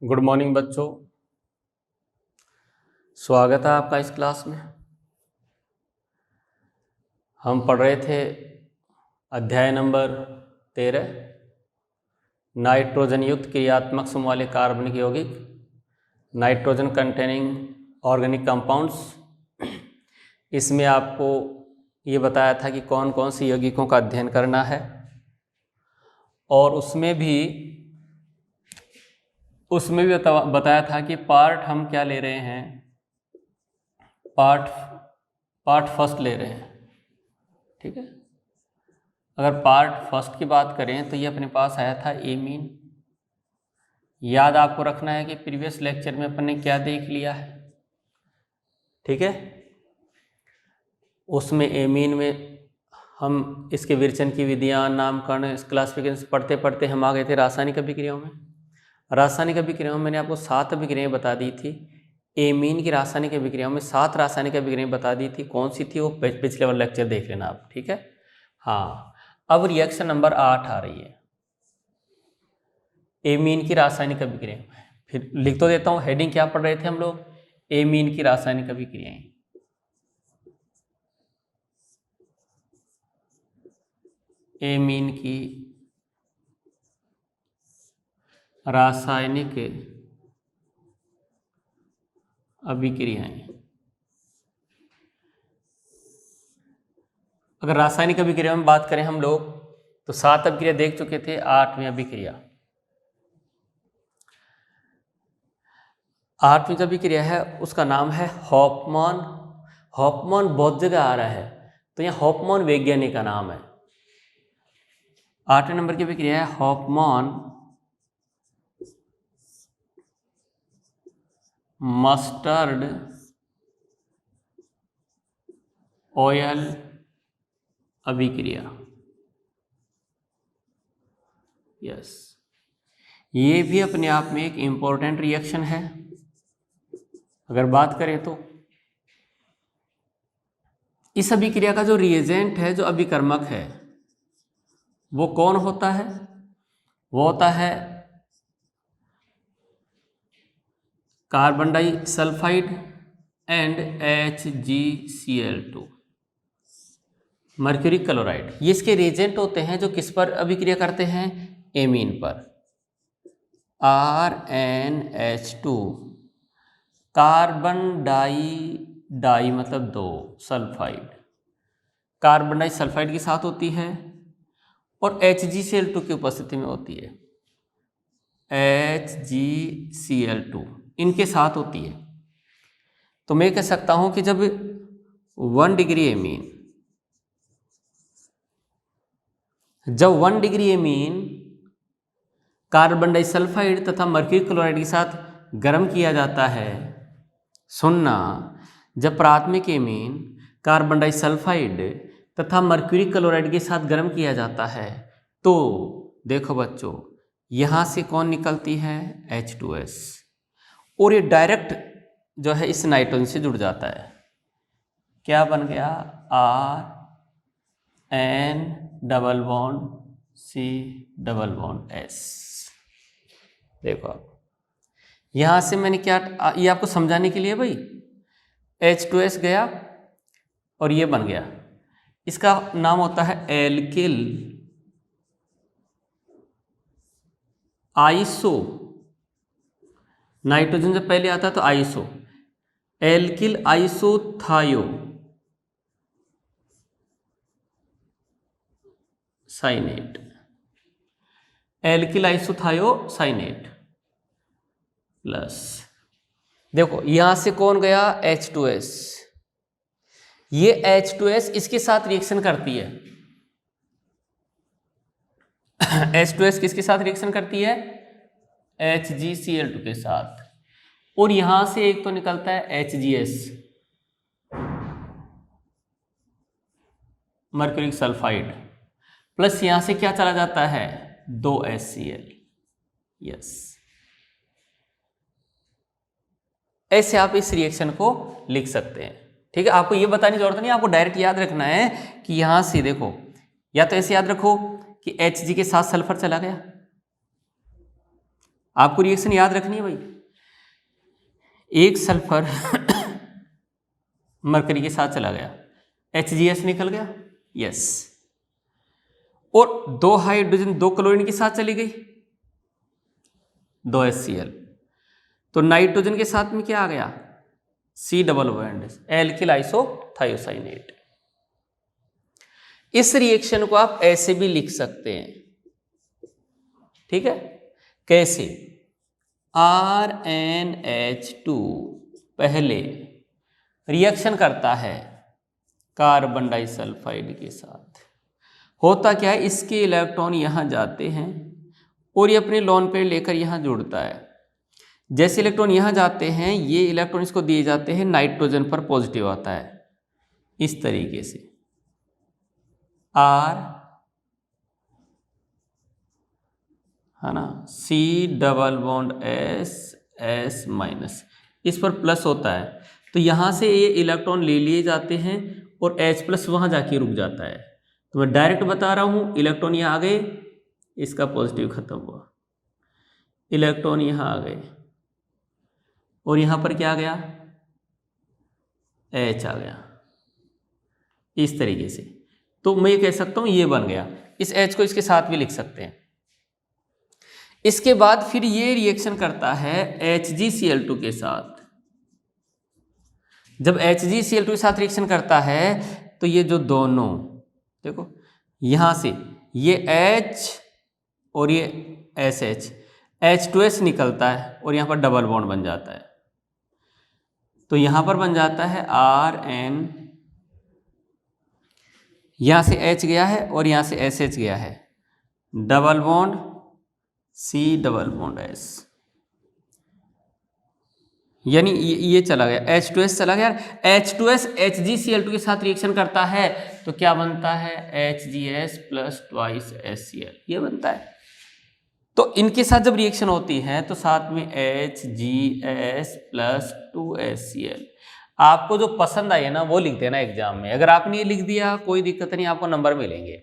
Good morning बच्चों, स्वागत है आपका इस क्लास में। हम पढ़ रहे थे अध्याय नंबर 13 नाइट्रोजन युक्त क्रियात्मक समूह वाले कार्बनिक यौगिक, नाइट्रोजन कंटेनिंग ऑर्गेनिक कंपाउंड्स। इसमें आपको ये बताया था कि कौन कौन से यौगिकों का अध्ययन करना है, और उसमें भी बताया था कि पार्ट हम क्या ले रहे हैं, पार्ट फर्स्ट ले रहे हैं। ठीक है, अगर पार्ट फर्स्ट की बात करें तो ये अपने पास आया था एमीन। याद आपको रखना है कि प्रीवियस लेक्चर में अपन ने क्या देख लिया है। ठीक है, उसमें एमीन में हम इसके विरचन की विधियां, नामकरण, क्लासिफिकेशन पढ़ते पढ़ते हम आ गए थे रासायनिक अभिक्रियाओं में। रासायनिक अभिक्रियाओं में मैंने आपको 7 अभिक्रियाएं बता दी थी। एमीन की रासायनिक अभिक्रियाओं में 7 रासायनिक अभिक्रियाएं बता दी थी। कौन सी थी वो पिछले वाला लेक्चर देख लेना आप। ठीक है, हाँ। अब रिएक्शन नंबर 8 आ रही है, एमीन की रासायनिक अभिक्रियाएं। फिर लिख तो देता हूँ, हेडिंग क्या पढ़ रहे थे हम लोग, एमीन की रासायनिक अभिक्रियाएं। एमीन की रासायनिक अभिक्रियाएं। अगर रासायनिक अभिक्रिया में बात करें हम लोग तो 7 अभिक्रिया देख चुके थे। 8वीं अभिक्रिया, 8वीं जो अभिक्रिया है उसका नाम है हॉफमैन। हॉफमैन बहुत जगह आ रहा है, तो यहाँ हॉफमैन वैज्ञानिक का नाम है। 8वें नंबर की अभिक्रिया है हॉफमैन मस्टर्ड ऑयल अभिक्रिया। यस, ये भी अपने आप में एक इंपॉर्टेंट रिएक्शन है। अगर बात करें तो इस अभिक्रिया का जो रिएजेंट है, जो अभिकर्मक है, वो कौन होता है? वो होता है carbon disulphide and HgCl2, mercury chloride. ये इसके रिएजेंट होते हैं जो किस पर अभिक्रिया करते हैं? एमीन पर। RnH2 कार्बन डाई मतलब 2 सल्फाइड, कार्बन डाइसल्फाइड के साथ होती है, और HgCl2 की उपस्थिति में होती है। HgCl2 इनके साथ होती है। तो मैं कह सकता हूं कि जब 1 डिग्री एमीन कार्बन डाइसल्फाइड तथा मर्क्यूरी क्लोराइड के साथ गर्म किया जाता है, सुनना, जब प्राथमिक एमीन कार्बन डाइसल्फाइड तथा मर्क्यूरी क्लोराइड के साथ गर्म किया जाता है, तो देखो बच्चों, यहां से कौन निकलती है? H2S, और ये डायरेक्ट जो है इस नाइट्रोजन से जुड़ जाता है। क्या बन गया? RN double bond C double bond S। देखो आप, यहां से मैंने क्या, ये आपको समझाने के लिए भाई, H2S गया और ये बन गया। इसका नाम होता है एल्किल आइसो। नाइट्रोजन जब पहले आता है तो iso, alkyl isothiocyanate, alkyl isothiocyanate plus, देखो यहां से कौन गया? H2S। ये H2S इसके साथ रिएक्शन करती है। H2S किसके साथ रिएक्शन करती है? HgCl2 के साथ, और यहां से एक तो निकलता है HgS, मर्क्यूरिक सल्फाइड, प्लस यहां से क्या चला जाता है? 2HCl। यस, ऐसे आप इस रिएक्शन को लिख सकते हैं। ठीक है, आपको ये बताने की जरूरत नहीं, आपको डायरेक्ट याद रखना है कि यहां से देखो, या तो ऐसे याद रखो कि Hg के साथ सल्फर चला गया, आपको रिएक्शन याद रखनी है भाई। एक सल्फर मरकरी के साथ चला गया, HgS निकल गया, यस। और 2 हाइड्रोजन 2 क्लोरीन के साथ चली गई, 2 HCl। तो नाइट्रोजन के साथ में क्या आ गया, C double bond, alkyl isothiocyanate. इस रिएक्शन को आप ऐसे भी लिख सकते हैं, ठीक है, कैसे, RnH2 पहले रिएक्शन करता है कार्बन डाइसल्फाइड के साथ। होता क्या है, इसके इलेक्ट्रॉन यहां जाते हैं और ये अपने लोन पेयर लेकर यहां जुड़ता है। जैसे इलेक्ट्रॉन यहां जाते हैं, ये इलेक्ट्रॉन इसको दिए जाते हैं, नाइट्रोजन पर पॉजिटिव आता है इस तरीके से, R है ना, C double bond S minus, इस पर प्लस होता है। तो यहां से ये इलेक्ट्रॉन ले लिए जाते हैं और H प्लस वहां जाके रुक जाता है। तो मैं डायरेक्ट बता रहा हूं, इलेक्ट्रॉन यहां आ गए, इसका पॉजिटिव खत्म हुआ, इलेक्ट्रॉन यहां आ गए और यहां पर क्या आ गया, H आ गया इस तरीके से। तो मैं ये कह सकता हूं ये बन गया, इस H को इसके साथ भी लिख सकते हैं। इसके बाद फिर ये रिएक्शन करता है HgCl2 के साथ। जब HgCl2 के साथ रिएक्शन करता है तो ये जो दोनों देखो, यहां से ये H और ये SH, H2S निकलता है और यहां पर डबल बॉन्ड बन जाता है। तो यहां पर बन जाता है Rn, यहां से H गया है और यहां से SH गया है, double bond C double bond S, यानी ये चला गया, H2S चला गया। H2S HgCl2 के साथ रिएक्शन करता है तो क्या बनता है, HgS प्लस ट्वाइस HCl, ये बनता है। तो इनके साथ जब रिएक्शन होती है तो साथ में HgS प्लस 2HCl। आपको जो पसंद आई है ना वो लिख देना एग्जाम में, अगर आपने ये लिख दिया कोई दिक्कत नहीं, आपको नंबर मिलेंगे।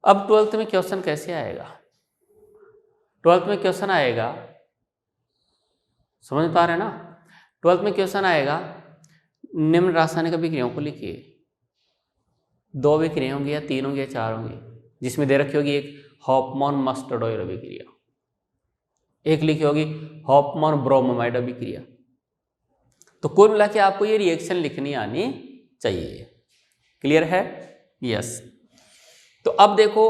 अब 12th में क्वेश्चन कैसे आएगा, 12th में क्वेश्चन आएगा, समझ पा रहे हैं ना, 12th में क्वेश्चन आएगा, निम्न रासायनिक अभिक्रियाओं को लिखिए। 2 अभिक्रिया होंगी या 3 होंगी या 4 होंगी, जिसमें दे रखी होगी एक हॉफमैन मस्टर्ड ऑयल अभिक्रिया, एक लिखी होगी हॉफमैन ब्रोमाइड अभिक्रिया। तो कुल मिला के आपको ये रिएक्शन लिखनी आनी चाहिए। क्लियर है, यस। तो अब देखो,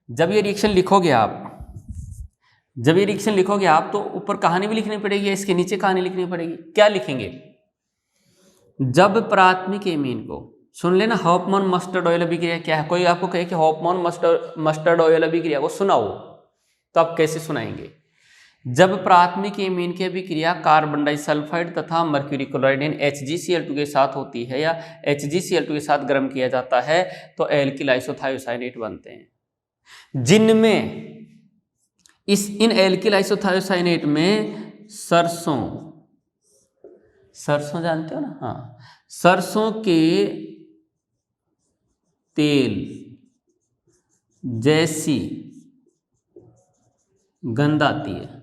जब ये रिएक्शन लिखोगे आप, जब ये रिएक्शन लिखोगे आप तो ऊपर कहानी भी लिखनी पड़ेगी, इसके नीचे कहानी लिखनी पड़ेगी। क्या लिखेंगे, जब प्राथमिक एमीन को, सुन लेना, हॉफमैन मस्टर्ड ऑयल अभिक्रिया क्या है। कोई आपको कहे कि हॉफमैन मस्टर्ड ऑयल अभिक्रिया को सुनाओ, तो आप कैसे सुनाएंगे, जब प्राथमिक एमीन की अभिक्रिया कार्बन डाइसल्फाइड तथा मर्क्यूरी क्लोराइड HgCl2 के साथ होती है या HgCl2 के साथ गर्म किया जाता है तो एल्किल आइसोथायोसाइनेट बनते हैं, जिनमें इन एल्किल आइसोथायोसाइनेट में सरसों जानते हो ना, हाँ, सरसों के तेल जैसी गंध आती है,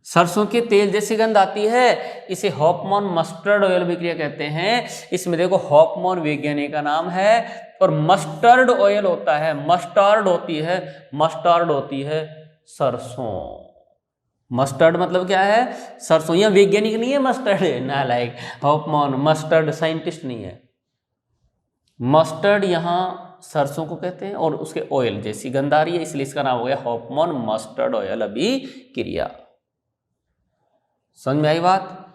सरसों के तेल जैसी गंध आती है, इसे हॉफमैन मस्टर्ड ऑयल अभिक्रिया कहते हैं। इसमें देखो हॉफमैन वैज्ञानिक का नाम है और मस्टर्ड ऑयल होता है, मस्टर्ड होती है सरसों। मस्टर्ड मतलब क्या है, सरसों। यह वैज्ञानिक नहीं है मस्टर्ड, नालायक, हॉफमैन मस्टर्ड साइंटिस्ट नहीं है। मस्टर्ड यहाँ सरसों को कहते हैं और उसके ऑयल जैसी गंध आ रही है, इसलिए इसका नाम हो गया हॉफमैन मस्टर्ड ऑयल अभिक्रिया। समझ में आई बात।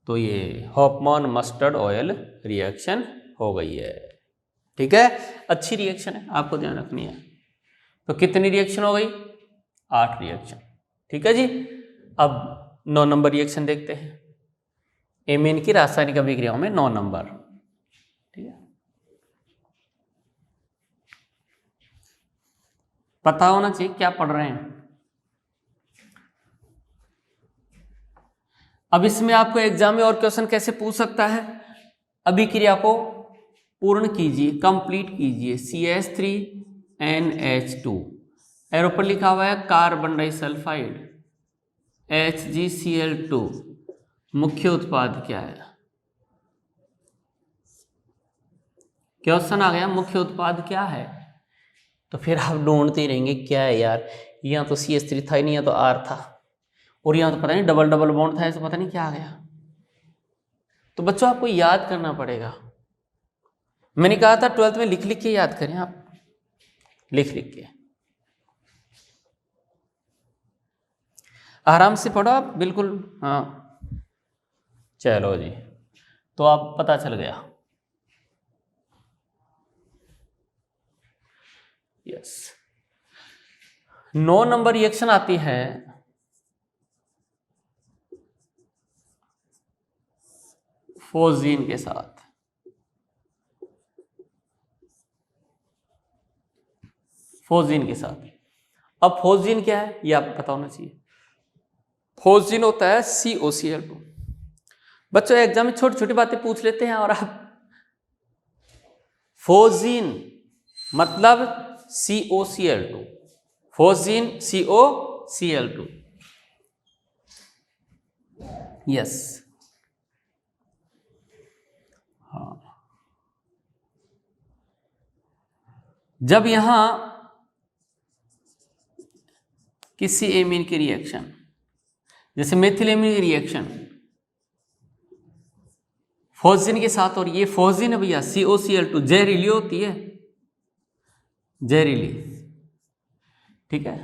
तो ये हॉफमैन मस्टर्ड ऑयल रिएक्शन हो गई है, ठीक है। अच्छी रिएक्शन है, आपको ध्यान रखनी है। तो कितनी रिएक्शन हो गई, 8 रिएक्शन, ठीक है जी। अब 9 नंबर रिएक्शन देखते हैं, एमीन की रासायनिक अभिक्रियाओं में 9 नंबर, ठीक है। पता होना चाहिए क्या पढ़ रहे हैं। अब इसमें आपको एग्जाम में और क्वेश्चन कैसे पूछ सकता है, अभिक्रिया को पूर्ण कीजिए, कंप्लीट कीजिए, CH3NH2 एरो पर लिखा हुआ है कार्बन डाइसल्फाइड HgCl2 मुख्य उत्पाद क्या है? क्वेश्चन आ गया मुख्य उत्पाद क्या है, तो फिर आप ढूंढते रहेंगे क्या है यार, यहाँ तो CH3 था ही नहीं, यहाँ तो R था, और यहाँ तो पता नहीं डबल डबल बॉन्ड था, ऐसा पता नहीं क्या आ गया। तो बच्चों आपको याद करना पड़ेगा, मैंने कहा था 12th में लिख लिख के याद करें, आप लिख लिख के आराम से पढ़ो आप, बिल्कुल। हाँ चलो जी, तो आप पता चल गया। यस, 9 नंबर रिएक्शन आती है फोजीन के साथ। फोजीन के साथ, अब फोजीन क्या है ये आपको पता होना चाहिए। फोजीन होता है COCl2। बच्चों एग्जाम में छोटी छोटी बातें पूछ लेते हैं और आप, फोजीन मतलब COCl2, फोजीन COCl2। यस, हाँ, जब यहां किसी एमीन की रिएक्शन, जैसे मेथिलेमीन की रिएक्शन फोजीन के साथ, और ये फोजीन है भैया COCl2, जहरीली होती है, जहरीली, ठीक है।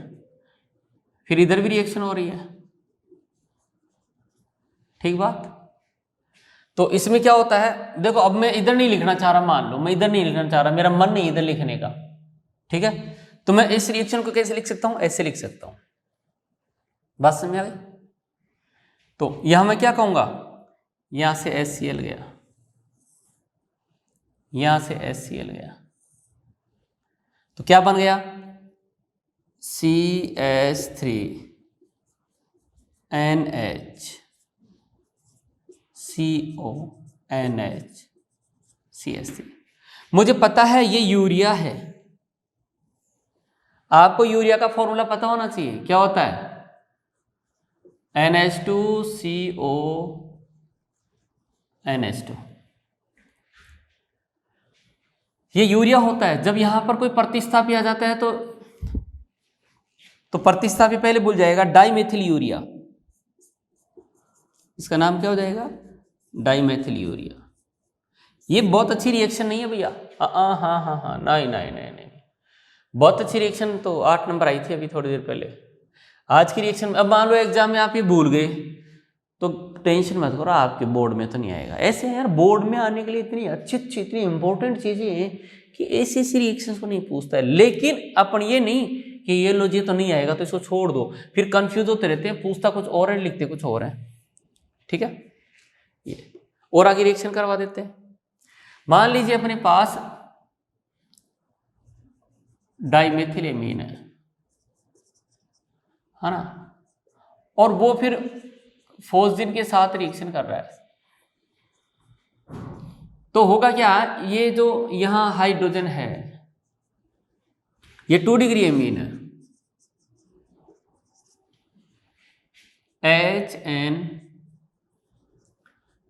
फिर इधर भी रिएक्शन हो रही है, ठीक बात। तो इसमें क्या होता है, देखो अब मैं इधर नहीं लिखना चाह रहा, मान लो मैं इधर नहीं लिखना चाह रहा, मेरा मन नहीं इधर लिखने का, ठीक है। तो मैं इस रिएक्शन को कैसे लिख सकता हूं, ऐसे लिख सकता हूं, बात समझ आ गई। तो यहां मैं क्या कहूंगा, यहां से HCl गया, यहां से HCl गया, तो क्या बन गया, CH3NH CONH CH3। मुझे पता है ये यूरिया है, आपको यूरिया का फॉर्मूला पता होना चाहिए, क्या होता है, NH2CO NH2, ये यूरिया होता है। जब यहां पर कोई प्रतिस्थापी आ जाता है तो प्रतिस्थापी पहले भूल जाएगा, डाइमेथिल यूरिया, इसका नाम क्या हो जाएगा, डाइमेथिल यूरिया। ये बहुत अच्छी रिएक्शन नहीं है भैया, हाँ हाँ हाँ हाँ, नहीं नहीं नहीं नहीं, बहुत अच्छी रिएक्शन तो 8 नंबर आई थी अभी थोड़ी देर पहले। आज की रिएक्शन, अब मान लो एग्जाम में आप ये भूल गए तो टेंशन मत करो, आपके बोर्ड में तो नहीं आएगा। ऐसे यार बोर्ड में आने के लिए इतनी अच्छी अच्छी इतनी इंपॉर्टेंट चीजें हैं कि ऐसी ऐसी रिएक्शन को नहीं पूछता है, लेकिन अपन ये नहीं कि ये लो जी तो नहीं आएगा तो इसको छोड़ दो, फिर कंफ्यूज होते रहते हैं, पूछता कुछ और है लिखते कुछ और है, ठीक है। ये और आगे रिएक्शन करवा देते हैं। मान लीजिए अपने पास डाइमेथिलेमीन है ना, और वो फिर फोजीन के साथ रिएक्शन कर रहा है, तो होगा क्या, ये जो यहां हाइड्रोजन है ये 2 डिग्री एमीन है, HN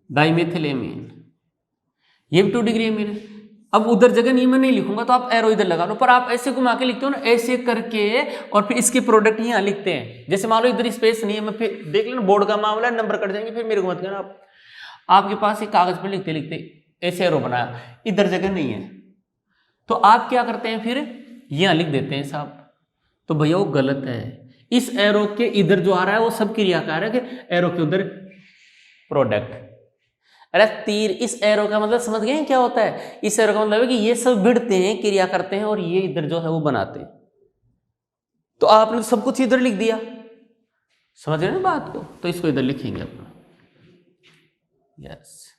डाइमेथिलेमीन, ये भी 2 डिग्री एमीन है। अब उधर जगह नहीं मैं नहीं लिखूंगा तो आप एरो इधर लगा लो, पर आप ऐसे घुमा के लिखते हो ना, ऐसे करके, और फिर इसके प्रोडक्ट यहां लिखते हैं। जैसे मान लो इधर स्पेस नहीं है, मैं फिर देख लेना बोर्ड का मामला है, नंबर कट जाएंगे, फिर मेरे को मत कहना। आप आपके पास एक कागज पर लिखते लिखते ऐसे एरो बनाया, इधर जगह नहीं है, तो आप क्या करते हैं, फिर यहां लिख देते हैं साहब, तो भैया वो गलत है। इस एरो के इधर जो आ रहा है वो सब क्रियाकार है, एरो के उधर प्रोडक्ट। अरे तीर, इस एरो का मतलब समझ गए क्या होता है, इस एरो का मतलब है कि ये सब भिड़ते हैं, क्रिया करते हैं, और ये इधर जो है वो बनाते हैं। तो आपने सब कुछ इधर लिख दिया, समझ रहे ना बात को, तो इसको इधर लिखेंगे अपना। यस,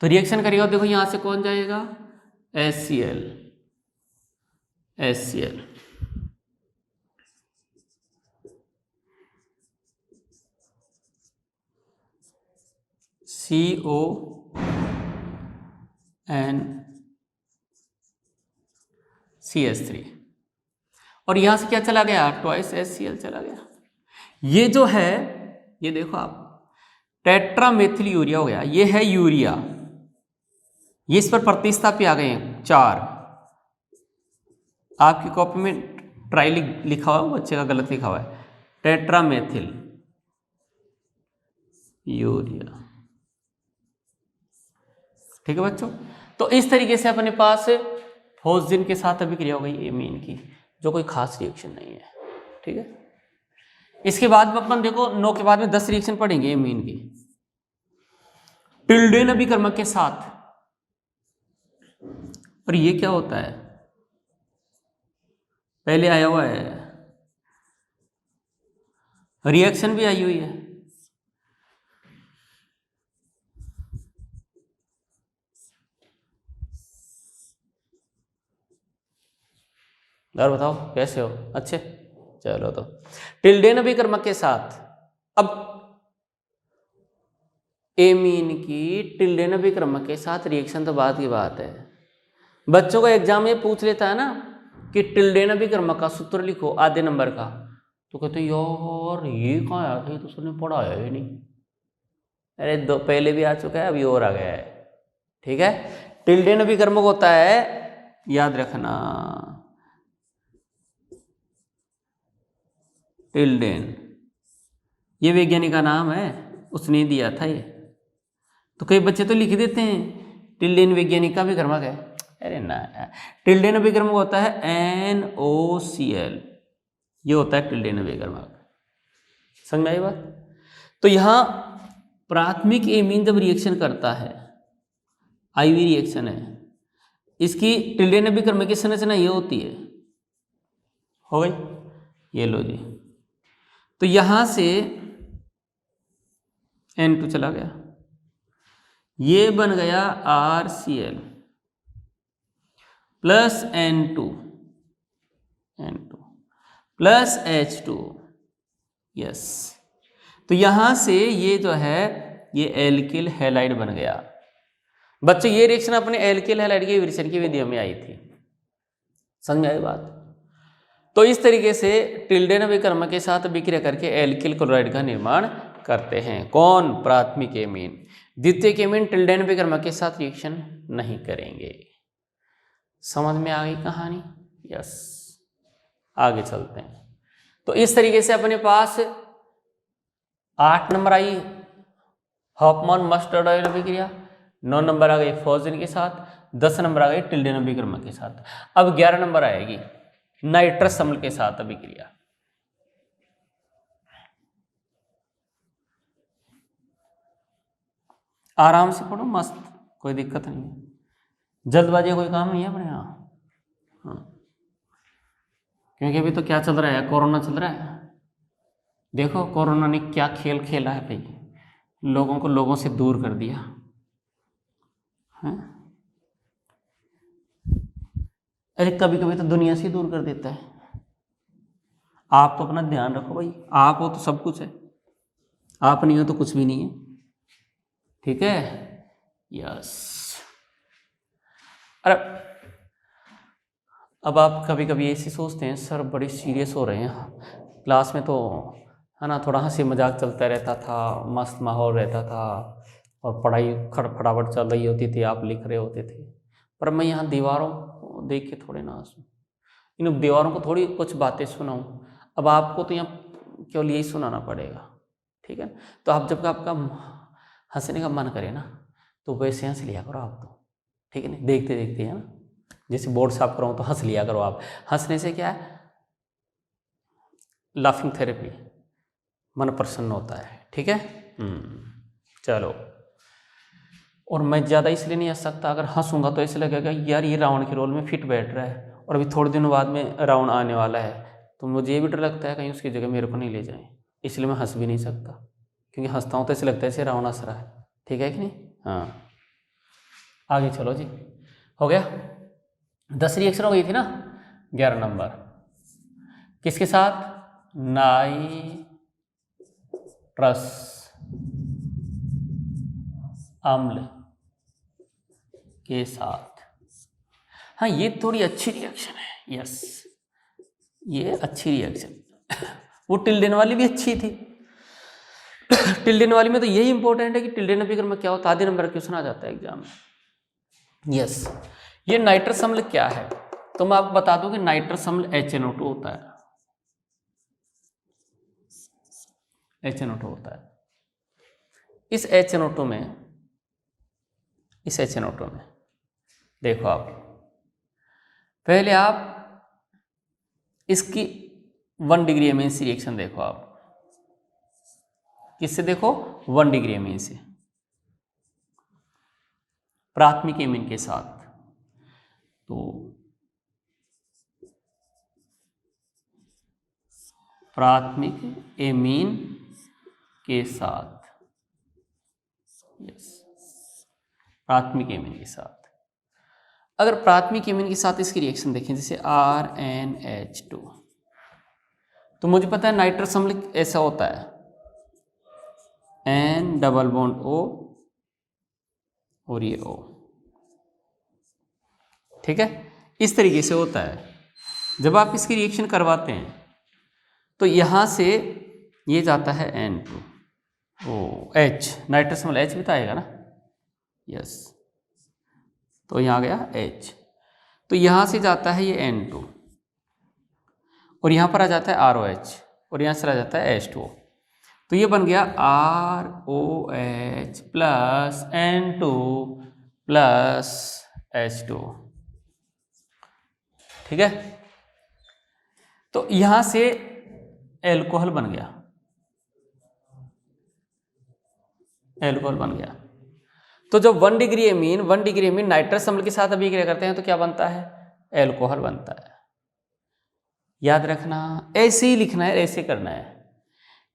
तो रिएक्शन करिएगा, देखो यहां से कौन जाएगा, HCl HCl, CON CH3, और यहां से क्या चला गया, ट्वाइस HCl चला गया। ये जो है, ये देखो आप, टेट्रामेथिल यूरिया हो गया, ये है यूरिया। ये इस पर प्रतिस्थापी आ गए हैं 4। आपकी कॉपी में ट्राई लिखा हुआ है, बच्चे का गलत लिखा हुआ है, टेट्रामेथिल यूरिया। ठीक है बच्चों, तो इस तरीके से अपने पास फोस्जिन के साथ अभिक्रिया हो गई एमीन की, जो कोई खास रिएक्शन नहीं है। ठीक है, इसके बाद में अपन देखो 9 के बाद में 10 रिएक्शन पढ़ेंगे एमीन की। टिल्डेन अभिकर्मक के साथ, और ये क्या होता है, पहले आया हुआ है, रिएक्शन भी आई हुई है। और बताओ कैसे हो, अच्छे, चलो। तो टिल्डेन अभिकर्मक के साथ, अब एमीन की टिल्डेन अभिकर्मक के साथ रिएक्शन तो बात की बात है। बच्चों का एग्जाम ये पूछ लेता है ना कि टिल्डेन अभिकर्मक का सूत्र लिखो आधे नंबर का, तो कहते यार ये कहाँ आया था, ये तो उसने पढ़ाया ही नहीं। अरे दो पहले भी आ चुका है, अभी और आ गया है। ठीक है, टिल्डेन अभिकर्मक होता है, याद रखना, टिल्डेन, ये वैज्ञानिक का नाम है, उसने दिया था ये। तो कई बच्चे तो लिख देते हैं टिल्डेन वैज्ञानिक का अभिकर्मक है। अरे ना, टिल्डेन अभिकर्मक होता है NOCl, ये होता है टिल्डेन अभिकर्मक। समझ में आई बात? तो यहाँ प्राथमिक एमीन जब रिएक्शन करता है, IV रिएक्शन है, इसकी टिल्डेन अभिकर्मक की संरचना ये होती है, हो गई, ये लो जी। तो यहां से N2 चला गया, ये बन गया RCl plus N2 plus H2, yes. तो यहां से ये जो है, ये एल्किल हैलाइड बन गया। बच्चों ये रिएक्शन अपने एल्किल हैलाइड की विरेचन की विधि में आई थी। समझ में आई बात? तो इस तरीके से टिल्डेन अभिकर्मक के साथ विक्रिया करके एल्किल क्लोराइड का निर्माण करते हैं। कौन? प्राथमिक एमीन। द्वितीयक एमीन टिल्डेन अभिकर्मक के साथ रिएक्शन नहीं करेंगे। समझ में आ गई कहानी? यस, आगे चलते हैं। तो इस तरीके से अपने पास 8 नंबर आई हॉफमैन मस्टर्ड ऑयल अभिक्रिया, 9 नंबर आ गई फोस्जिन के साथ, 10 नंबर आ गई टिल्डेन अभिकर्मक के साथ। अब 11 नंबर आएगी नाइट्रस अम्ल के साथ अभिक्रिया। आराम से पढ़ो, मस्त, कोई दिक्कत नहीं है, जल्दबाजी कोई काम नहीं है अपने यहाँ। हाँ, क्योंकि अभी तो क्या चल रहा है, कोरोना चल रहा है। देखो कोरोना ने क्या खेल खेला है भाई, लोगों को लोगों से दूर कर दिया है। अरे कभी कभी तो दुनिया से ही दूर कर देता है। आप तो अपना ध्यान रखो भाई, आप हो तो सब कुछ है, आप नहीं हो तो कुछ भी नहीं है। ठीक है, यस। अरे अब आप कभी कभी ऐसे सोचते हैं सर बड़े सीरियस हो रहे हैं, क्लास में तो है ना थोड़ा हंसी मजाक चलता रहता था, मस्त माहौल रहता था और पढ़ाई खड़फड़ाहट चल रही होती थी, आप लिख रहे होते थे, पर मैं यहाँ दीवारों को देख के थोड़े ना हंसूं, इन दीवारों को थोड़ी कुछ बातें सुनाऊं। अब आपको तो यहाँ केवल यही सुनाना पड़ेगा। ठीक है, तो आप जब आपका हंसने का मन करे ना तो वैसे हंस लिया करो आप तो। ठीक है ना, देखते देखते है ना, जैसे बोर्ड साफ करो तो हंस लिया करो आप। हंसने से क्या है, लाफिंग थेरेपी, मन प्रसन्न होता है। ठीक है, चलो। और मैं ज़्यादा इसलिए नहीं हंस सकता, अगर हंसूंगा तो ऐसे लगेगा यार ये रावण के रोल में फिट बैठ रहा है, और अभी थोड़े दिनों बाद में रावण आने वाला है, तो मुझे ये भी डर लगता है कहीं उसकी जगह मेरे को नहीं ले जाए, इसलिए मैं हंस भी नहीं सकता, क्योंकि हंसता हूँ तो ऐसे लगता है ऐसे रावण हंस रहा है। ठीक है कि नहीं? हाँ, आगे चलो जी, हो गया 10 रिएक्शन हो गई थी ना। 11 नंबर किसके साथ? नाइट्रस अम्ल के साथ। हाँ, ये थोड़ी अच्छी रिएक्शन है, यस, ये अच्छी रिएक्शन वो टिल्डेन वाली भी अच्छी थी। टिल्डेन वाली में तो यही इंपॉर्टेंट है कि टिल्डेन फिगर में क्या होता है, आधे नंबर का क्वेश्चन आ जाता है एग्जाम में। यस, ये नाइट्रस अम्ल क्या है, तो मैं आपको बता दूं कि नाइट्रस अम्ल HNO2 होता है। HNO2 होता है। इस HNO2 में देखो आप, पहले आप इसकी 1 डिग्री एमीन से रिएक्शन देखो आप, किससे देखो, 1 डिग्री एमीन से, प्राथमिक एमीन के साथ। तो प्राथमिक एमीन के साथ, यस, प्राथमिक एमीन के साथ, अगर प्राथमिक एमीन के साथ इसकी रिएक्शन देखें जैसे RnH2, तो मुझे पता है नाइट्रस अम्ल ऐसा होता है, N डबल बॉन्ड O और ये O, ठीक है, इस तरीके से होता है। जब आप इसकी रिएक्शन करवाते हैं तो यहां से ये जाता है N2OH, नाइट्रस अम्ल H भी तो आएगा ना, यस, तो यहाँ गया H, तो यहाँ से जाता है ये N2 और यहाँ पर आ जाता है ROH और यहाँ से आ जाता है H2O, तो ये बन गया ROH plus N2 plus H2, ठीक है। तो यहाँ से एल्कोहल बन गया, एल्कोहल बन गया। तो जब 1 डिग्री एमीन नाइट्रस अम्ल के साथ अभिक्रिया करते हैं तो क्या बनता है, एल्कोहल बनता है। याद रखना, ऐसे ही लिखना है, ऐसे करना है।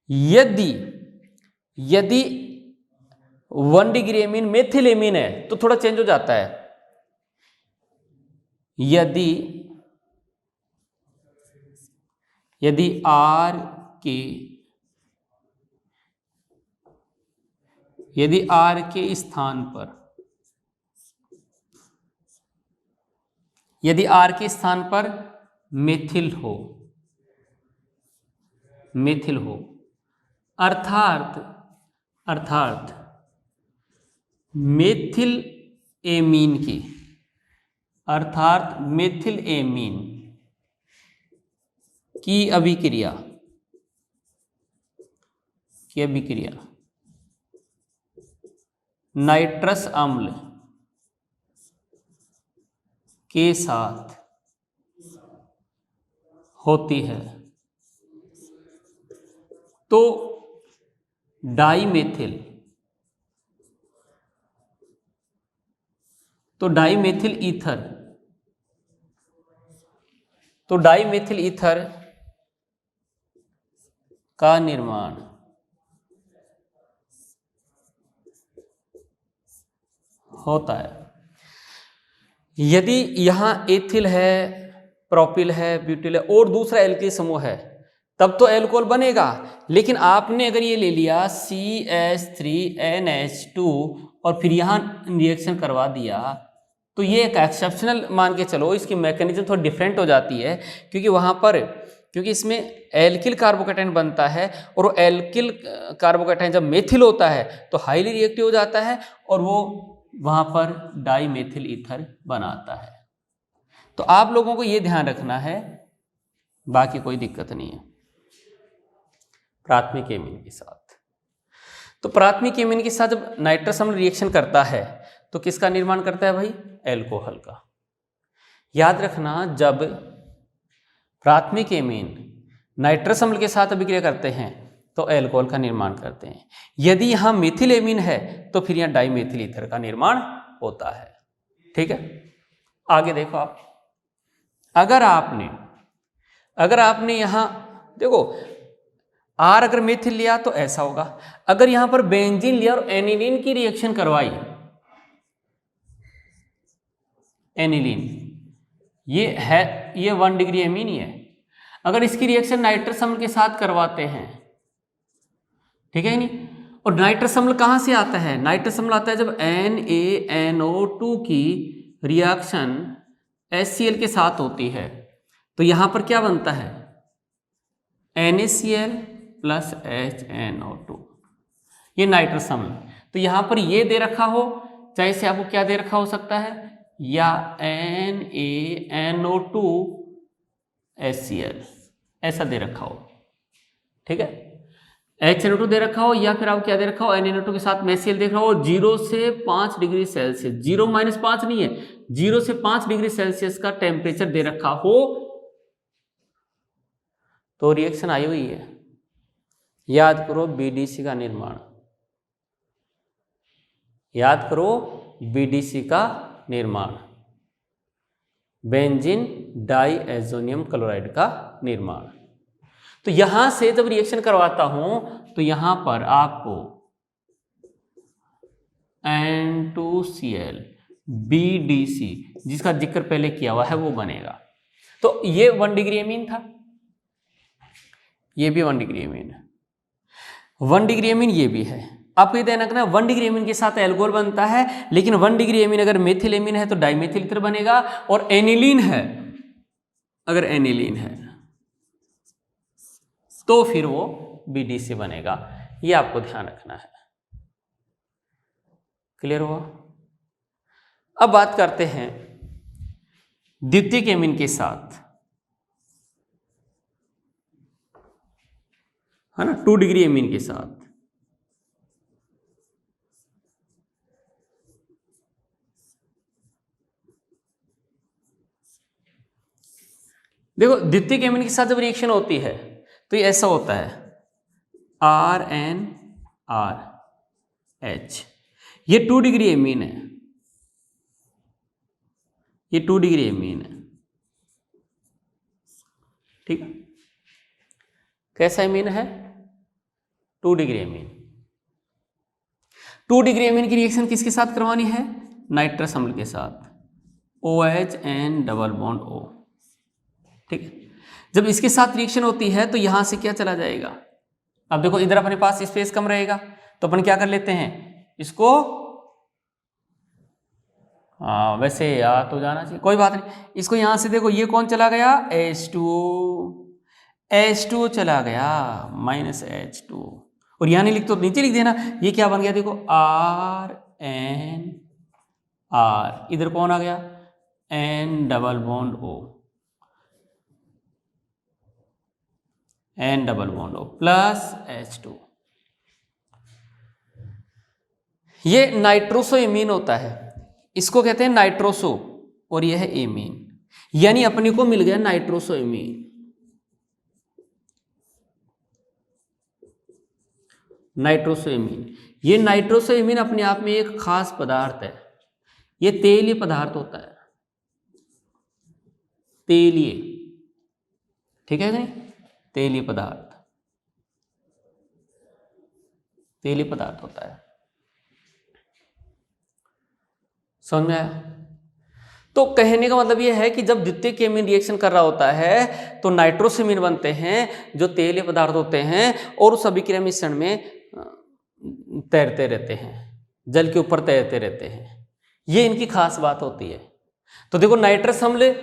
यदि 1 डिग्री एमीन मेथिल एमीन है तो थोड़ा चेंज हो जाता है। यदि R के स्थान पर मेथिल हो, अर्थात मेथिल एमीन की अभिक्रिया नाइट्रस अम्ल के साथ होती है तो डाईमेथिल ईथर का निर्माण होता है। यदि यहाँ एथिल है, प्रोपिल है, ब्यूटिल है और दूसरा एल्किल समूह है तब तो एल्कोहल बनेगा। लेकिन आपने अगर ये ले लिया CH3NH2 और फिर यहाँ रिएक्शन करवा दिया तो ये एक एक्सेप्शनल मान के चलो, इसकी मैकेनिज्म थोड़ी डिफरेंट हो जाती है, क्योंकि इसमें एल्किल कार्बोकैटायन बनता है और वो एल्किल कार्बोकैटायन जब मेथिल होता है तो हाईली रिएक्टिव हो जाता है और वो वहां पर डाईमेथिल ईथर बनाता है। तो आप लोगों को ये ध्यान रखना है, बाकी कोई दिक्कत नहीं है। प्राथमिक एमीन के साथ, तो प्राथमिक एमीन के साथ जब नाइट्रस अम्ल रिएक्शन करता है तो किसका निर्माण करता है भाई, एल्कोहल का। याद रखना, जब प्राथमिक एमीन नाइट्रस अम्ल के साथ अभिक्रिया करते हैं तो एल्कोहल का निर्माण करते हैं। यदि यहां मेथिल एमीन है तो फिर यहां डाईमेथिल ईथर का निर्माण होता है, ठीक है। आगे देखो आप, अगर आपने यहां देखो R अगर मेथिल लिया तो ऐसा होगा, अगर यहां पर बेंजीन लिया और एनिलीन की रिएक्शन करवाई, एनिलीन ये 1 डिग्री एमीन ही है, अगर इसकी रिएक्शन नाइट्रस अम्ल के साथ करवाते हैं, ठीक है नहीं। और नाइट्रस अम्ल कहां से आता है, नाइट्रस अम्ल आता है जब NaNO2 की रिएक्शन HCl के साथ होती है तो यहां पर क्या बनता है, NaCl प्लस HNO2, ये नाइट्रस अम्ल। तो यहां पर ये दे रखा हो, चाहे इसे आपको क्या दे रखा हो सकता है, या NaNO2HCl ऐसा दे रखा हो, ठीक है। HNO2 दे रखा हो या फिर आपको क्या दे रखा हो, NaNO2 के साथ NaCl देख रहा हो, 0 से 5 डिग्री सेल्सियस, 0 - 5 नहीं है, 0 से 5 डिग्री सेल्सियस का टेम्परेचर दे रखा हो तो रिएक्शन आई हुई है। याद करो BDC का निर्माण, याद करो BDC का निर्माण, बेंजीन डाइएज़ोनियम क्लोराइड का निर्माण। तो यहां से जब रिएक्शन करवाता हूं तो यहां पर आपको N2Cl BDC जिसका जिक्र पहले किया हुआ है वो बनेगा। तो ये 1 डिग्री एमीन था, ये भी 1 डिग्री एमीन है, 1 डिग्री एमीन ये भी है। आपको ये ध्यान रखना 1 डिग्री एमीन के साथ एल्कोहल बनता है, लेकिन 1 डिग्री एमीन अगर मेथिल एमीन है तो डाइमेथिल ईथर बनेगा, और एनिलीन है, अगर एनिलीन है तो फिर वो BDC बनेगा। ये आपको ध्यान रखना है। क्लियर हुआ? अब बात करते हैं द्वितीयक एमीन के साथ, है ना, 2 डिग्री एमीन के साथ। देखो द्वितीयक एमीन के साथ जब रिएक्शन होती है तो ये ऐसा होता है, RNRH, ये 2 डिग्री एमीन है, ये 2 डिग्री एमीन है, ठीक है। कैसा एमीन है? 2 डिग्री एमीन। 2 डिग्री एमीन की रिएक्शन किसके साथ करवानी है? नाइट्रस अम्ल के साथ, OH N double bond O, ठीक है। जब इसके साथ रिएक्शन होती है तो यहां से क्या चला जाएगा, अब देखो इधर अपने पास स्पेस कम रहेगा तो अपन क्या कर लेते हैं इसको, वैसे याद तो जाना चाहिए, कोई बात नहीं, इसको यहां से देखो, ये कौन चला गया, H2O चला गया, -H2, और यहां नहीं लिख तो नीचे लिख देना, ये क्या बन गया देखो RNR, इधर कौन आ गया, N double bond O, N double bond O plus H2। ये नाइट्रोसो एमीन होता है, इसको कहते हैं नाइट्रोसो, और यह है एमीन, यानी अपने को मिल गया नाइट्रोसो एमीन। नाइट्रोसो एमीन, ये नाइट्रोसो एमीन अपने आप में एक खास पदार्थ है, ये तेलीय पदार्थ होता है, तेलीय, ठीक है नहीं, तेलीय पदार्थ, तेलीय पदार्थ होता है। समझ में आया? तो कहने का मतलब यह है कि जब द्वितीयक एमीन रिएक्शन कर रहा होता है तो नाइट्रोसेमीन बनते हैं जो तेलीय पदार्थ होते हैं, और उस अभिक्रिया मिश्रण में तैरते रहते हैं, जल के ऊपर तैरते रहते हैं, ये इनकी खास बात होती है। तो देखो नाइट्रस अम्ल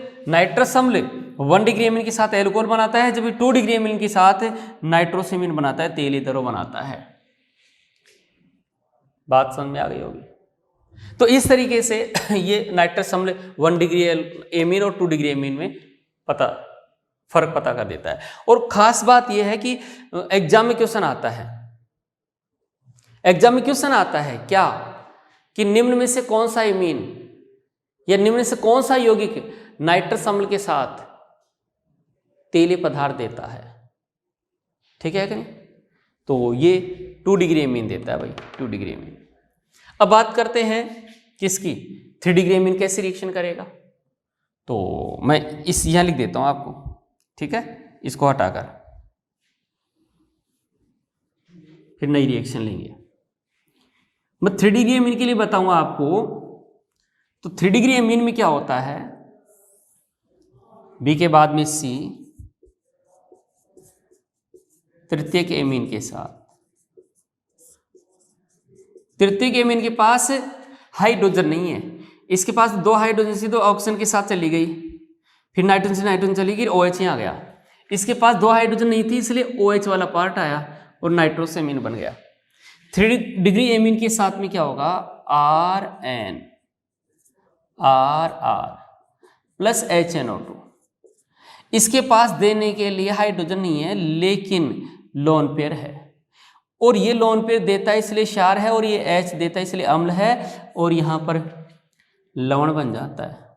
1 डिग्री एमीन के साथ एल्कोहल बनाता है, जबकि 2 डिग्री एमीन के साथ नाइट्रोसेमीन बनाता है, तेलीय द्रव बनाता है। बात समझ में आ गई होगी। तो इस तरीके से ये नाइट्रस अम्ल 1 डिग्री एमीन और 2 डिग्री एमीन में फर्क पता कर देता है। और खास बात यह है कि एग्जाम में क्वेश्चन आता है, क्या कि निम्न में से कौन सा एमीन या निम्न में से कौन सा यौगिक नाइट्रस अम्ल के साथ तेलीय पदार्थ देता है, ठीक है कि नहीं? तो ये 2 डिग्री एमीन देता है भाई, 2 डिग्री एमीन। अब बात करते हैं किसकी, 3 डिग्री एमीन कैसे रिएक्शन करेगा। तो मैं इस यहां लिख देता हूं आपको, ठीक है, इसको हटाकर फिर नई रिएक्शन लेंगे। मैं 3 डिग्री एमीन के लिए बताऊंगा आपको। तो 3 डिग्री एमीन में क्या होता है, बी के बाद में सी तृतीयक एमीन के साथ, तृतीयक एमीन के पास हाइड्रोजन नहीं है, इसके पास 2 हाइड्रोजन से 2 ऑक्सीजन के साथ चली गई, फिर नाइट्रोजन से नाइट्रोजन चली गई, OH यहाँ आ गया। इसके पास 2 हाइड्रोजन नहीं थी, इसलिए OH वाला पार्ट आया और नाइट्रोसेमीन बन गया। 3 डिग्री एमीन के साथ में क्या होगा, RN RR प्लस HNO2। इसके पास देने के लिए हाइड्रोजन नहीं है, लेकिन लोन पेयर है, और ये लोन पेयर देता है इसलिए क्षार है, और ये H देता है इसलिए अम्ल है, और यहां पर लवण बन जाता है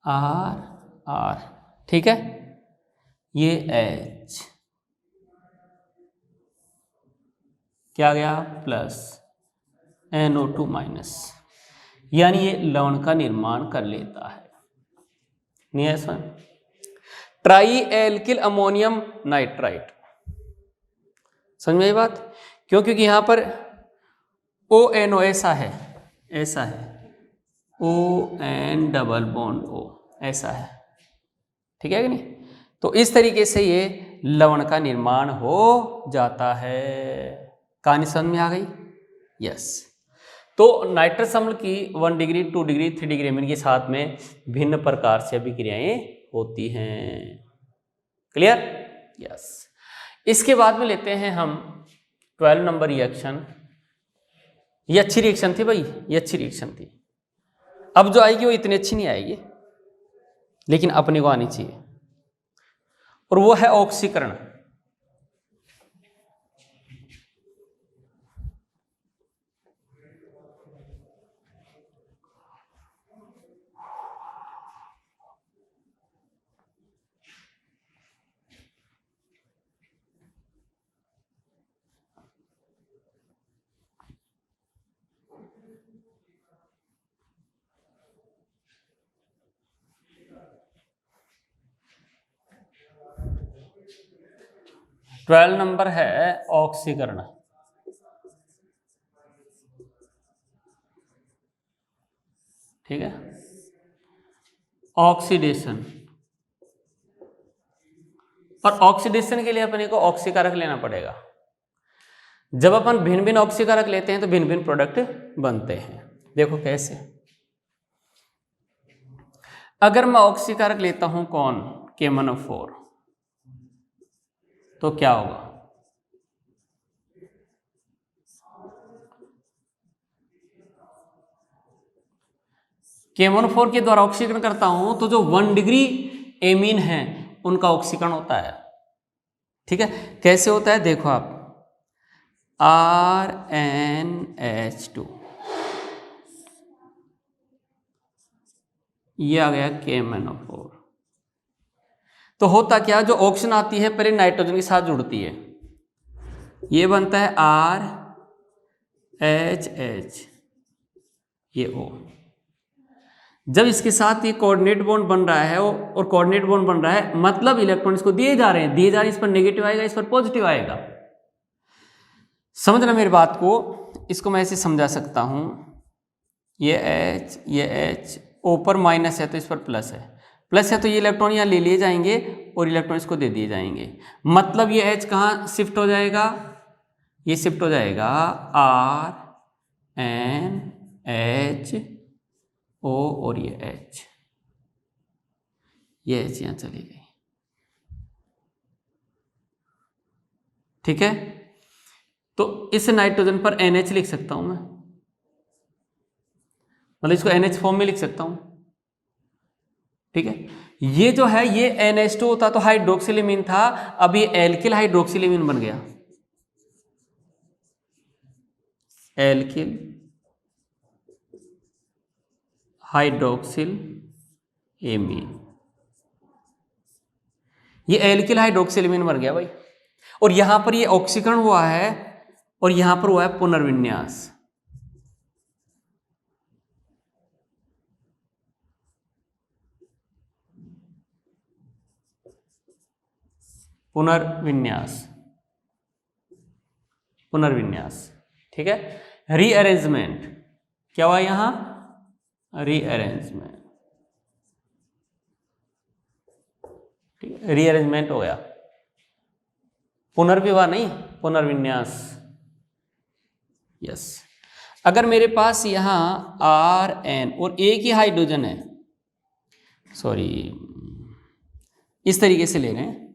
RR। ठीक है, ये H क्या गया प्लस NO2 माइनस, यानी ये लवण का निर्माण कर लेता है। नहीं है ऐसा? ट्राई एल्किल अमोनियम नाइट्राइट, समझ में ये बात? क्यों? क्योंकि यहां पर ONO ऐसा है ON डबल बॉन्ड O ऐसा है, ठीक है कि नहीं? तो इस तरीके से ये लवण का निर्माण हो जाता है। कहानी समझ में आ गई? यस। तो नाइट्रस अम्ल की 1 डिग्री 2 डिग्री 3 डिग्री एमीन के साथ में भिन्न प्रकार से अभिक्रियाएं होती हैं। क्लियर? यस। इसके बाद में लेते हैं हम 12 नंबर रिएक्शन। ये अच्छी रिएक्शन थी भाई, ये अच्छी रिएक्शन थी। अब जो आएगी वो इतनी अच्छी नहीं आएगी, लेकिन अपने को आनी चाहिए, और वो है ऑक्सीकरण। ट्वेल्व नंबर है ऑक्सीकरण। ठीक है, ऑक्सीडेशन। और ऑक्सीडेशन के लिए अपने को ऑक्सीकारक लेना पड़ेगा। जब अपन भिन्न भिन्न ऑक्सीकारक लेते हैं तो भिन्न भिन्न प्रोडक्ट बनते हैं। देखो कैसे। अगर मैं ऑक्सीकारक लेता हूं कौन, KMnO4, तो क्या होगा? KMnO4 के द्वारा ऑक्सीकरण करता हूं तो जो 1 डिग्री एमीन है उनका ऑक्सीकरण होता है। ठीक है, कैसे होता है देखो आप, RnH2, ये आ गया KMnO4। तो होता क्या, जो ऑक्सीजन आती है पहले नाइट्रोजन के साथ जुड़ती है, ये बनता है RHH, ये O। जब इसके साथ ये कोऑर्डिनेट बॉन्ड बन रहा है और कोऑर्डिनेट बॉन्ड बन रहा है मतलब इलेक्ट्रॉन इसको दिए जा रहे हैं, इस पर नेगेटिव आएगा, इस पर पॉजिटिव आएगा। समझना मेरी बात को, इसको मैं ऐसे समझा सकता हूं, ये H O पर माइनस है तो इस पर प्लस है तो ये इलेक्ट्रॉन यहाँ ले लिए जाएंगे और इलेक्ट्रॉन इसको दे दिए जाएंगे। मतलब ये H कहाँ शिफ्ट हो जाएगा, ये शिफ्ट हो जाएगा RNH O और ये H यहाँ चली गई। ठीक है, तो इस नाइट्रोजन पर NH लिख सकता हूं मैं, मतलब इसको NH फॉर्म में लिख सकता हूं। ठीक है, ये जो है ये NH2 होता तो हाइड्रोक्सिलेमीन था, अब ये एल्किल हाइड्रोक्सिलेमीन बन गया, एल्किल हाइड्रोक्सिल एमीन, ये एल्किल हाइड्रोक्सिलेमीन बन गया भाई। और यहां पर ये ऑक्सीकरण हुआ है और यहां पर हुआ है पुनर्विन्यास। पुनर्विन्यास। ठीक है, रीअरेंजमेंट क्या हुआ यहां, रीअरेंजमेंट। रीअरेंजमेंट हो गया, पुनर्विवाह नहीं, पुनर्विन्यास। यस। अगर मेरे पास यहां RN और एक ही हाइड्रोजन है, सॉरी इस तरीके से ले रहे हैं।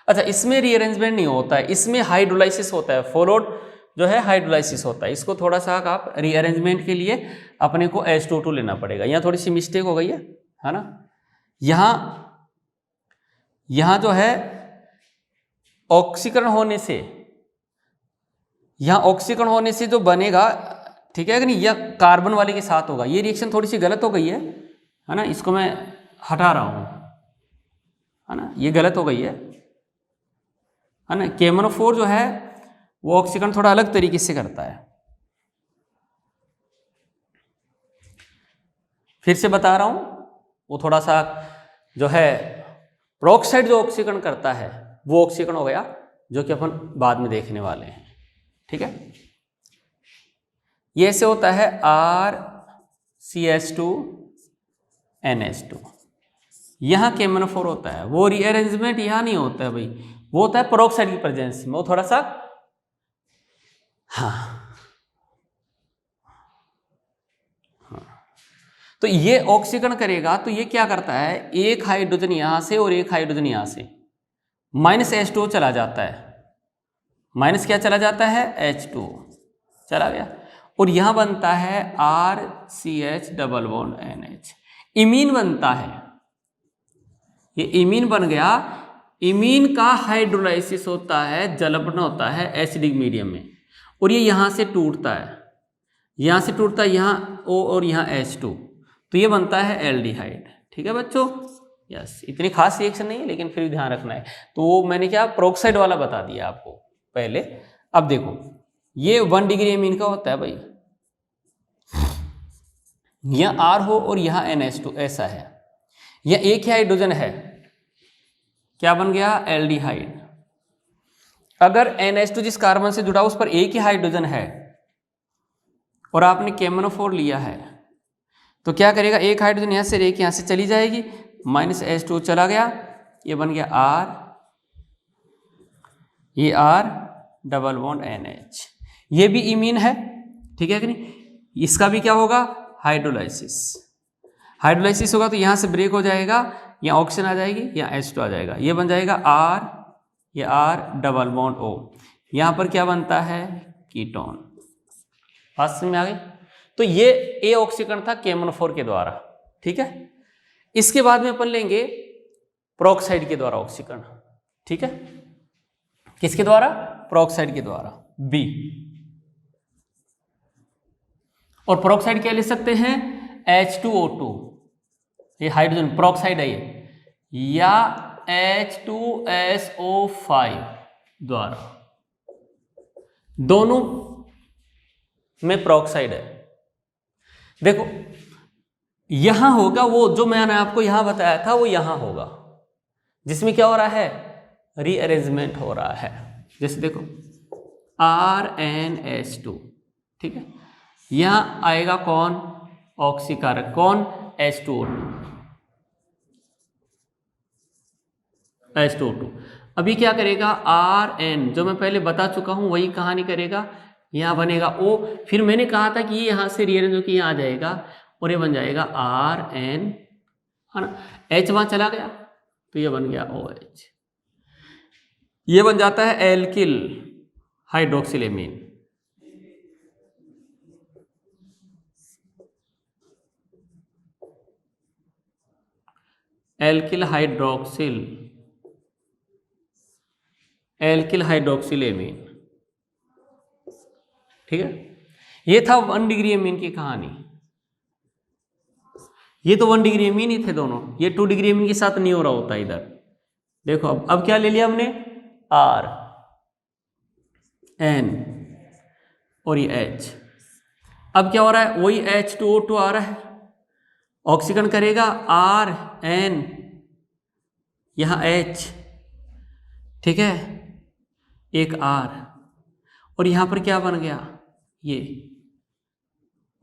अच्छा, इसमें रीअरेंजमेंट नहीं होता है, इसमें हाइड्रोलाइसिस होता है, फॉलोड जो है हाइड्रोलाइसिस होता है। इसको थोड़ा सा आप रीअरेंजमेंट के लिए अपने को H2O2 लेना पड़ेगा। यहाँ थोड़ी सी मिस्टेक हो गई है ना। यहाँ जो है ऑक्सीकरण होने से, यहाँ ऑक्सीकरण होने से जो बनेगा, ठीक है कि नहीं, यह कार्बन वाले के साथ होगा। ये रिएक्शन थोड़ी सी गलत हो गई है ना, इसको मैं हटा रहा हूँ, है ना, ये गलत हो गई है ना। KMnO4 जो है वो ऑक्सीकरण थोड़ा अलग तरीके से करता है। फिर से बता रहा हूं, वो थोड़ा सा जो है पेरोक्साइड जो ऑक्सीकरण करता है वो ऑक्सीकरण हो गया, जो कि अपन बाद में देखने वाले हैं। ठीक है, ये ऐसे होता है RCH2NH2। यहां KMnO4 होता है, वो रीअरेंजमेंट यहां नहीं होता है भाई, वो होता है पेरोक्साइड की प्रेजेंस में, वो थोड़ा सा हाँ। तो ये ऑक्सीकरण करेगा तो ये क्या करता है, एक हाइड्रोजन यहां से और एक हाइड्रोजन यहां से, -H2O चला जाता है। माइनस क्या चला जाता है, H2O चला गया, और यहां बनता है RCH≡NH, इमीन बनता है। ये इमीन बन गया। इमीन का हाइड्रोलाइसिस होता है, जलपन होता है एसिडिक मीडियम में, और ये यहां से टूटता है, यहां से टूटता है, यहाँ O और यहाँ H2, तो ये बनता है एल्डिहाइड। ठीक है बच्चों, यस, इतनी खास रिएक्शन नहीं है लेकिन फिर भी ध्यान रखना है। तो वो मैंने क्या पेरोक्साइड वाला बता दिया आपको पहले। अब देखो, ये 1 डिग्री एमीन का होता है भाई, यहाँ R हो और यहाँ NH2 ऐसा है, यह एक ही हाइड्रोजन है, क्या बन गया, एल्डिहाइड। अगर NH2 जिस कार्बन से जुड़ा उस पर एक ही हाइड्रोजन है और आपने KMnO4 लिया है, तो क्या करेगा, एक हाइड्रोजन यहां से, एक यहां से चली जाएगी, -H2 चला गया, ये बन गया R, ये R≡NH, ये भी इमीन है। ठीक है कि नहीं, इसका भी क्या होगा, हाइड्रोलाइसिस। हाइड्रोलाइसिस होगा तो यहां से ब्रेक हो जाएगा, यहाँ ऑक्सीजन आ जाएगी, यहाँ H2 आ जाएगा, ये बन जाएगा R, ये R≡O। यहां पर क्या बनता है, कीटोन। बात समझ में आ गई। तो ये ए ऑक्सीकरण था KMnO4 के द्वारा। ठीक है, इसके बाद में अपन लेंगे पेरोक्साइड के द्वारा ऑक्सीकरण। ठीक है, किसके द्वारा, पेरोक्साइड के द्वारा, B। और पेरोक्साइड क्या ले सकते हैं, H2O2, ये हाइड्रोजन पेरोक्साइड है ये, या H2SO5 द्वारा, दोनों में पेरोक्साइड है। देखो यहां होगा वो जो मैंने आपको यहां बताया था, वो यहां होगा, जिसमें क्या हो रहा है, रीअरेंजमेंट हो रहा है। जैसे देखो RNH2, ठीक है, यहां आएगा कौन, ऑक्सीकारक, कौन, H2O2। अभी क्या करेगा, RN जो मैं पहले बता चुका हूं वही कहानी करेगा, यहां बनेगा O, फिर मैंने कहा था कि ये यहां से रीअरेंज होकर यहां आ जाएगा और ये बन जाएगा RN, है ना, H वहां चला गया तो ये बन गया OH, ये बन जाता है एल्किल हाइड्रोक्सिलेमीन। एल्किल हाइड्रोक्सिलेमीन। ठीक है, ये था 1 डिग्री एमीन की कहानी। ये तो 1 डिग्री एमीन ही थे दोनों, ये 2 डिग्री एमीन के साथ नहीं हो रहा होता इधर। देखो अब क्या ले लिया हमने, R N और ये H। अब क्या हो रहा है, वही H2O2 आ रहा है, ऑक्सीकरण करेगा, R N यहां H, ठीक है, एक R, और यहां पर क्या बन गया, ये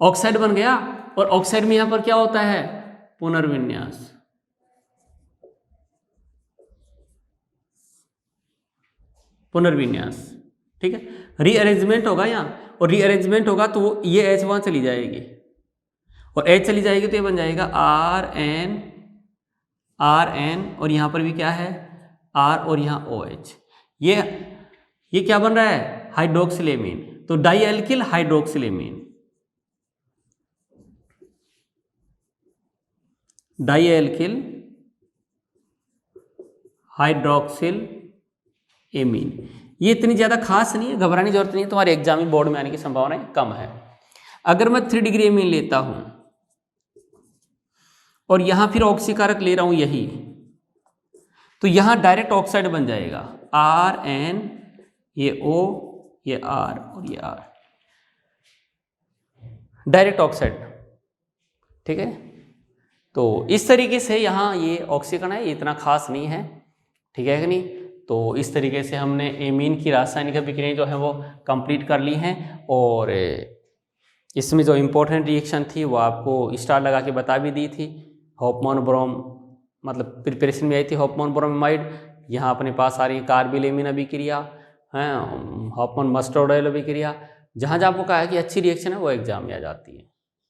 ऑक्साइड बन गया। और ऑक्साइड में यहां पर क्या होता है, पुनर्विन्यास। पुनर्विन्यास, ठीक है, रीअरेंजमेंट होगा यहां, और रीअरेंजमेंट होगा तो ये H वहां चली जाएगी और H चली जाएगी तो ये बन जाएगा RN और यहाँ पर भी क्या है R और यहाँ OH। ये क्या बन रहा है? हाइड्रोक्सिलेमीन। तो di alkyl hydroxylamine, di alkyl hydroxyl amine. ये इतनी ज़्यादा खास नहीं है, घबराने की जरूरत नहीं है, तुम्हारे एग्जाम में बोर्ड में आने की संभावना कम है। अगर मैं 3 डिग्री एमीन लेता हूं और यहां फिर ऑक्सीकारक ले रहा हूं यही, तो यहां डायरेक्ट ऑक्साइड बन जाएगा RN, ये O, ये R और ये R, डायरेक्ट ऑक्साइड। ठीक है, तो इस तरीके से यहाँ ये ऑक्सीकरण है, ये इतना खास नहीं है। ठीक है कि नहीं? तो इस तरीके से हमने एमीन की रासायनिक अभिक्रियाएं जो है वो कंप्लीट कर ली हैं, और इसमें जो इम्पोर्टेंट रिएक्शन थी वो आपको स्टार लगा के बता भी दी थी। हॉफमैन ब्रोम मतलब प्रिपरेशन में आई थी हॉफमैन ब्रोमाइड, यहाँ अपने पास आ रही है कार्बिलेमीन अभिक्रिया, हैं हॉफमैन मस्टर्ड ऑयल अभिक्रिया। जहाँ जहाँ आपको कहा है कि अच्छी रिएक्शन है वो एग्जाम में आ जाती है।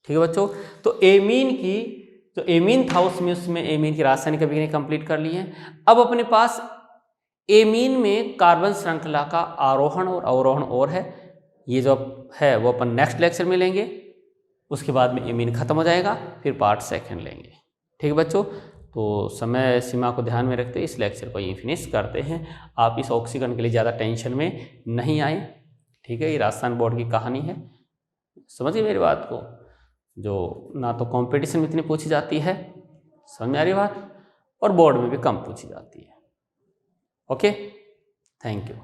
ठीक है बच्चों, तो एमीन की जो एमीन था उसमें एमीन की रासायनिक अभिक्रिया कंप्लीट कर ली है। अब अपने पास एमीन में कार्बन श्रृंखला का आरोहण और अवरोहण और है, ये जो है वो अपन नेक्स्ट लेक्चर में लेंगे। उसके बाद में एमीन खत्म हो जाएगा, फिर पार्ट 2 लेंगे। ठीक है बच्चों, तो समय सीमा को ध्यान में रखते इस लेक्चर को यहीं फिनिश करते हैं। आप इस ऑक्सीकरण के लिए ज़्यादा टेंशन में नहीं आए। ठीक है, ये राजस्थान बोर्ड की कहानी है, समझिए मेरी बात को, जो ना तो कंपटीशन में इतनी पूछी जाती है, समझ में आ रही बात, और बोर्ड में भी कम पूछी जाती है। Okay, thank you.